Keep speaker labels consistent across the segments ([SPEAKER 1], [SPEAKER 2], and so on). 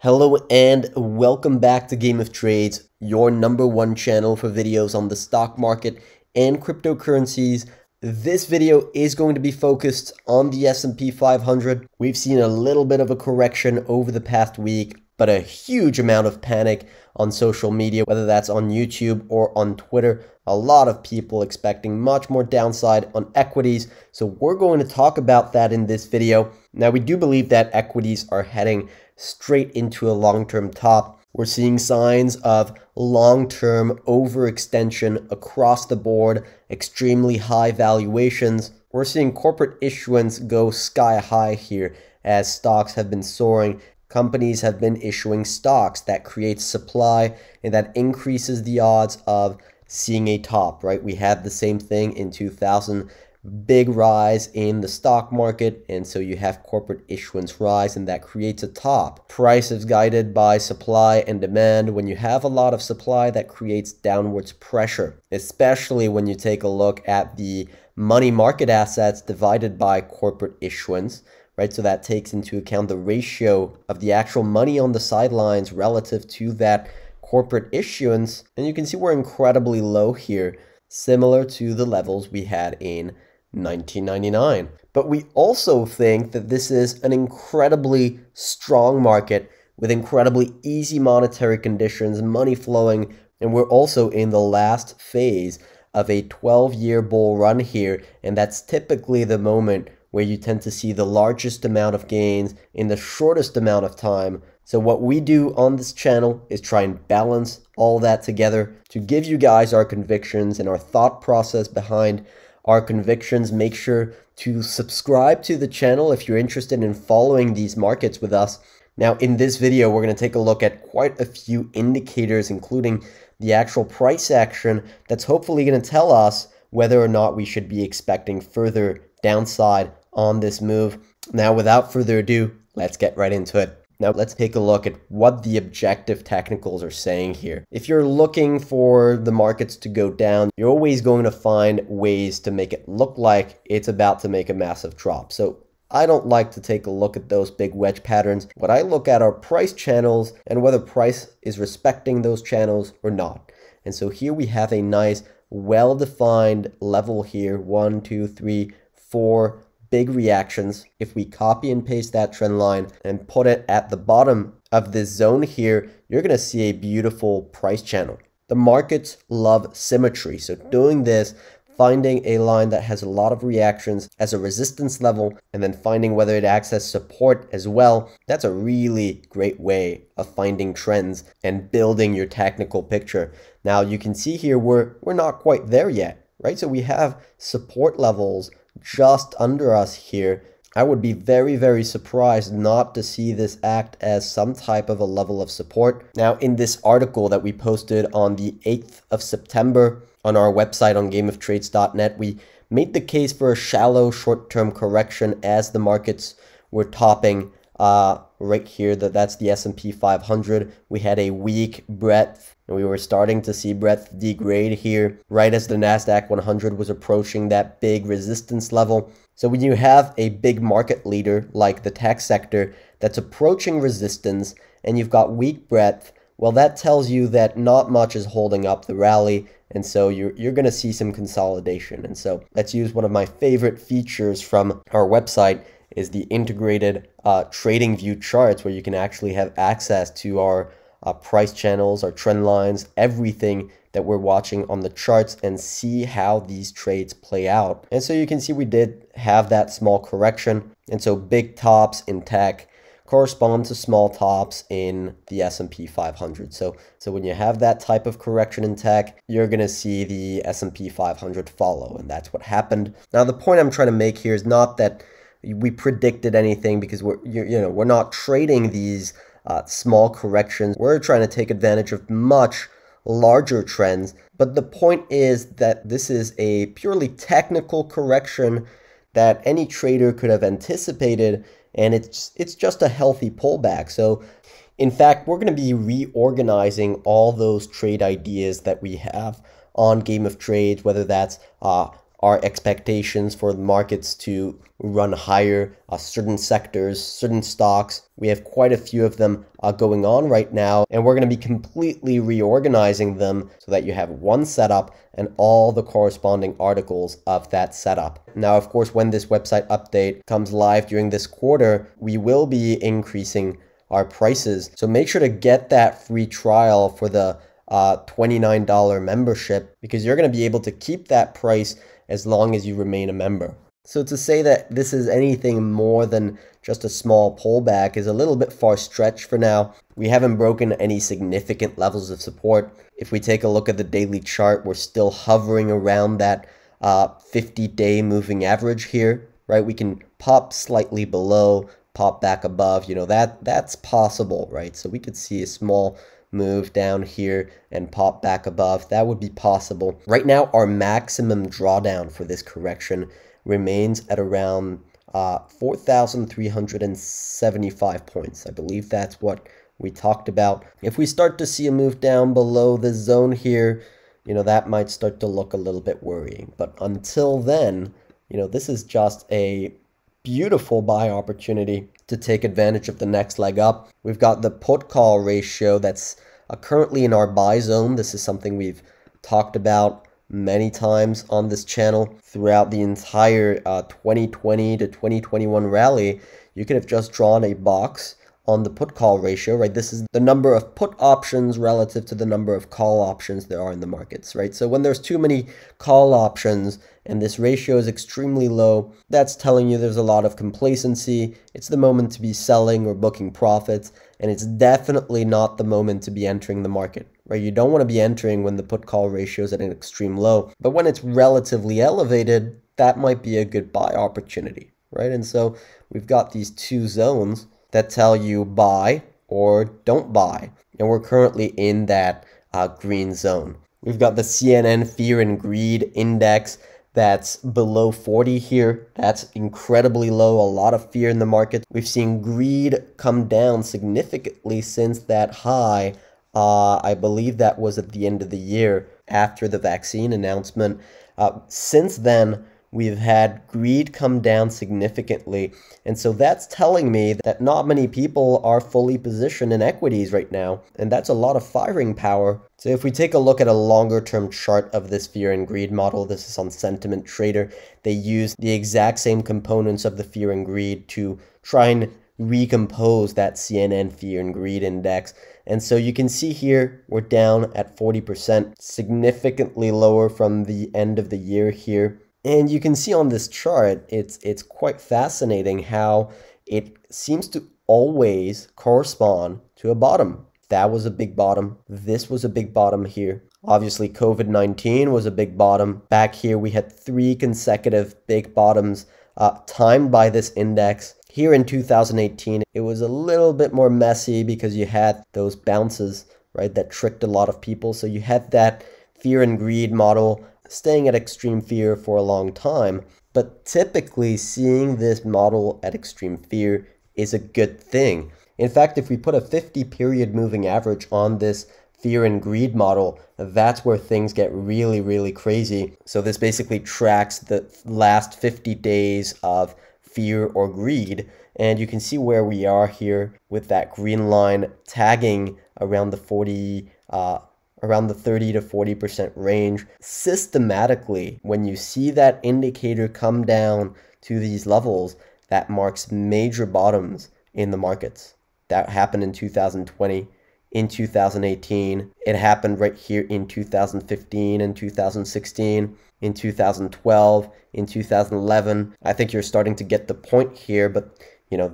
[SPEAKER 1] Hello and welcome back to Game of Trades, your #1 channel for videos on the stock market and cryptocurrencies. This video is going to be focused on the SP 500. We've seen a little bit of a correction over the past week, but a huge amount of panic on social media, whether that's on YouTube or on Twitter. A lot of people expecting much more downside on equities. So we're going to talk about that in this video. Now, we do believe that equities are heading straight into a long-term top. We're seeing signs of long-term overextension across the board, extremely high valuations. We're seeing corporate issuance go sky high here as stocks have been soaring. Companies have been issuing stocks that creates supply and that increases the odds of seeing a top, right? We had the same thing in 2000. Big rise in the stock market, and so you have corporate issuance rise, and that creates a top. Price is guided by supply and demand. When you have a lot of supply, that creates downwards pressure, especially when you take a look at the money market assets divided by corporate issuance, right? So that takes into account the ratio of the actual money on the sidelines relative to that corporate issuance, and you can see we're incredibly low here, similar to the levels we had in 1999. But we also think that this is an incredibly strong market with incredibly easy monetary conditions, money flowing, and we're also in the last phase of a 12-year bull run here, and that's typically the moment where you tend to see the largest amount of gains in the shortest amount of time. So what we do on this channel is try and balance all that together to give you guys our convictions and our thought process behind our convictions. Make sure to subscribe to the channel if you're interested in following these markets with us. Now, in this video, we're going to take a look at quite a few indicators, including the actual price action that's hopefully going to tell us whether or not we should be expecting further downside on this move. Now, without further ado, let's get right into it. Now, let's take a look at what the objective technicals are saying here. If you're looking for the markets to go down, you're always going to find ways to make it look like it's about to make a massive drop. So I don't like to take a look at those big wedge patterns. What I look at are price channels and whether price is respecting those channels or not. And so here we have a nice, well-defined level here. 1, 2, 3, 4 big reactions. If we copy and paste that trend line and put it at the bottom of this zone here, you're going to see a beautiful price channel. The markets love symmetry. So doing this, finding a line that has a lot of reactions as a resistance level, and then finding whether it acts as support as well, that's a really great way of finding trends and building your technical picture. Now you can see here we're not quite there yet, right? So we have support levels just under us here. I would be very, very surprised not to see this act as some type of a level of support. Now, in this article that we posted on the 8th of September on our website on gameoftrades.net, we made the case for a shallow short-term correction as the markets were topping right here. That's the SP 500. We had a weak breadth, and we were starting to see breadth degrade here right as the NASDAQ 100 was approaching that big resistance level. So when you have a big market leader like the tech sector that's approaching resistance and you've got weak breadth, well, that tells you that not much is holding up the rally, and so you're going to see some consolidation. And so let's use one of my favorite features from our website is the integrated TradingView charts, where you can actually have access to our price channels, our trend lines, everything that we're watching on the charts, and see how these trades play out. And so you can see we did have that small correction, and so big tops in tech correspond to small tops in the S&P 500. So when you have that type of correction in tech, you're going to see the S&P 500 follow, and that's what happened. Now, the point I'm trying to make here is not that we predicted anything, because we're not trading these small corrections. We're trying to take advantage of much larger trends. But the point is that this is a purely technical correction that any trader could have anticipated, and it's just a healthy pullback. So in fact, we're going to be reorganizing all those trade ideas that we have on Game of Trades, whether that's our expectations for the markets to run higher, certain sectors, certain stocks. We have quite a few of them going on right now, and we're going to be completely reorganizing them so that you have one setup and all the corresponding articles of that setup. Now, of course, when this website update comes live during this quarter, we will be increasing our prices. So make sure to get that free trial for the $29 membership, because you're going to be able to keep that price as long as you remain a member. So to say that this is anything more than just a small pullback is a little bit far stretched for now. We haven't broken any significant levels of support. If we take a look at the daily chart, we're still hovering around that 50-day moving average here, right? We can pop slightly below, pop back above, that's possible, right? So we could see a small move down here and pop back above. That would be possible. Right now, our maximum drawdown for this correction remains at around 4,375 points. I believe that's what we talked about. If we start to see a move down below this zone here, that might start to look a little bit worrying. But until then, this is just a beautiful buy opportunity to take advantage of the next leg up. We've got the put call ratio that's currently in our buy zone. This is something we've talked about many times on this channel throughout the entire 2020 to 2021 rally. You could have just drawn a box on the put call ratio, right? This is the number of put options relative to the number of call options there are in the markets, right? So when there's too many call options and this ratio is extremely low, that's telling you there's a lot of complacency. It's the moment to be selling or booking profits, and it's definitely not the moment to be entering the market, right? You don't want to be entering when the put call ratio is at an extreme low, but when it's relatively elevated, that might be a good buy opportunity, right? And so we've got these two zones that tell you buy or don't buy. And we're currently in that green zone. We've got the CNN Fear and Greed Index that's below 40 here. That's incredibly low, a lot of fear in the market. We've seen greed come down significantly since that high. I believe that was at the end of the year after the vaccine announcement. Since then, we've had greed come down significantly. And so that's telling me that not many people are fully positioned in equities right now. And that's a lot of firing power. So if we take a look at a longer term chart of this fear and greed model, this is on Sentiment Trader. They use the exact same components of the fear and greed to try and recompose that CNN Fear and Greed Index. And so you can see here, we're down at 40%, significantly lower from the end of the year here. And you can see on this chart, it's quite fascinating how it seems to always correspond to a bottom. That was a big bottom. This was a big bottom here. Obviously, COVID-19 was a big bottom. Back here, we had 3 consecutive big bottoms timed by this index. Here in 2018, it was a little bit more messy because you had those bounces, right, that tricked a lot of people. So you had that fear and greed model staying at extreme fear for a long time. But typically, seeing this model at extreme fear is a good thing. In fact, if we put a 50-period moving average on this fear and greed model, that's where things get really, really crazy. So this basically tracks the last 50 days of fear or greed. And you can see where we are here with that green line tagging around the 30 to 40% range. Systematically, when you see that indicator come down to these levels, that marks major bottoms in the markets. That happened in 2020, in 2018. It happened right here in 2015 and 2016, in 2012, in 2011. I think you're starting to get the point here, but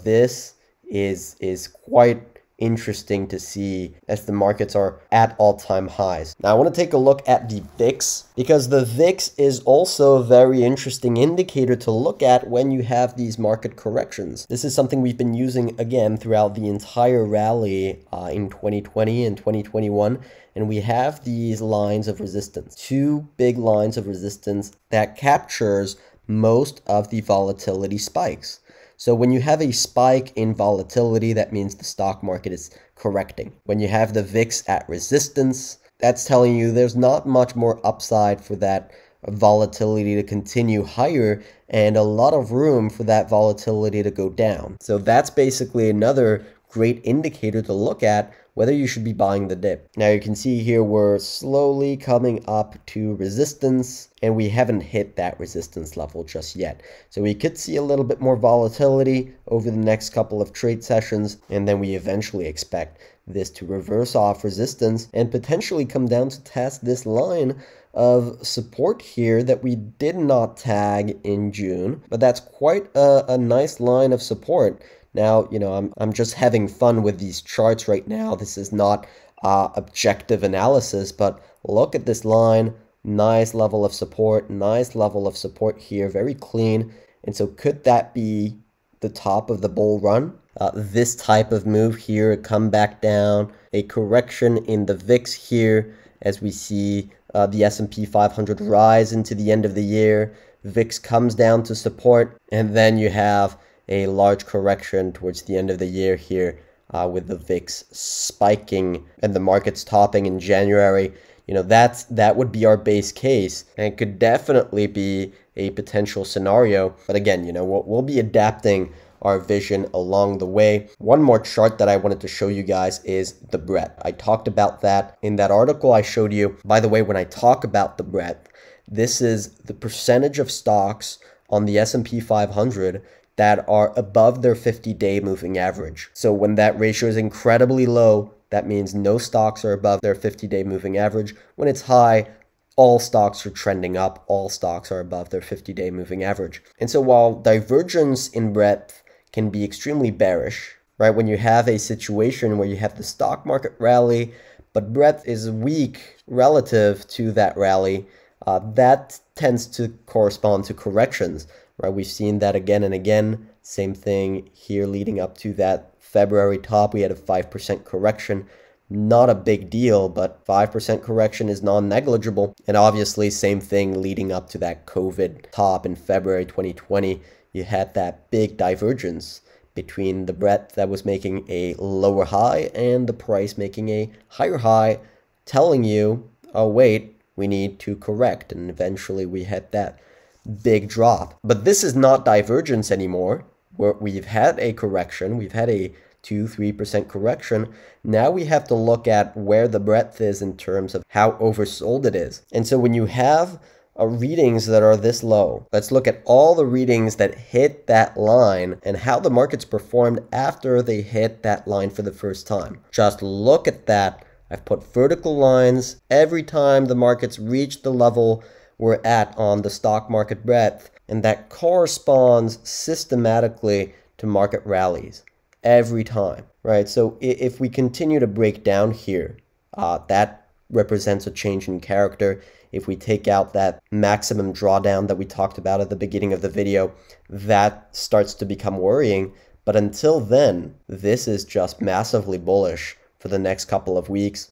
[SPEAKER 1] this is quite interesting to see as the markets are at all-time highs. Now I want to take a look at the VIX, because the VIX is also a very interesting indicator to look at when you have these market corrections. This is something we've been using again throughout the entire rally in 2020 and 2021, and we have these lines of resistance, 2 big lines of resistance that captures most of the volatility spikes. So when you have a spike in volatility, that means the stock market is correcting. When you have the VIX at resistance, that's telling you there's not much more upside for that volatility to continue higher and a lot of room for that volatility to go down. So that's basically another great indicator to look at whether you should be buying the dip. Now you can see here we're slowly coming up to resistance, and we haven't hit that resistance level just yet. So we could see a little bit more volatility over the next couple of trade sessions, and then we eventually expect this to reverse off resistance and potentially come down to test this line of support here that we did not tag in June, but that's quite a nice line of support. Now, you know, I'm just having fun with these charts right now. This is not objective analysis, but look at this line. Nice level of support, nice level of support here, very clean. And so could that be the top of the bull run? This type of move here, come back down, a correction in the VIX here as we see the SP 500 rise into the end of the year. VIX comes down to support, and then you have a large correction towards the end of the year here with the VIX spiking and the markets topping in January. You know, that would be our base case, and it could definitely be a potential scenario. But again, you know, we'll be adapting our vision along the way. One more chart that I wanted to show you guys is the breadth. I talked about that in that article I showed you. By the way, when I talk about the breadth, this is the percentage of stocks on the SP 500 that are above their 50-day moving average. So when that ratio is incredibly low, that means no stocks are above their 50-day moving average. When it's high, all stocks are trending up. All stocks are above their 50-day moving average. And so while divergence in breadth can be extremely bearish, right? When you have a situation where you have the stock market rally, but breadth is weak relative to that rally, that tends to correspond to corrections. Right, we've seen that again and again. Same thing here leading up to that February top. We had a 5% correction. Not a big deal, but 5% correction is non-negligible. And obviously, same thing leading up to that COVID top in February 2020. You had that big divergence between the breadth that was making a lower high and the price making a higher high, telling you, oh wait, we need to correct. And eventually we had that big drop. But this is not divergence anymore. We've had a correction. We've had a 2-3% correction. Now we have to look at where the breadth is in terms of how oversold it is. And so when you have readings that are this low, let's look at all the readings that hit that line and how the markets performed after they hit that line for the first time. Just look at that. I've put vertical lines every time the markets reach the level we're at on the stock market breadth, and that corresponds systematically to market rallies every time, right? So if we continue to break down here, that represents a change in character. If we take out that maximum drawdown that we talked about at the beginning of the video, that starts to become worrying. But until then, this is just massively bullish for the next couple of weeks.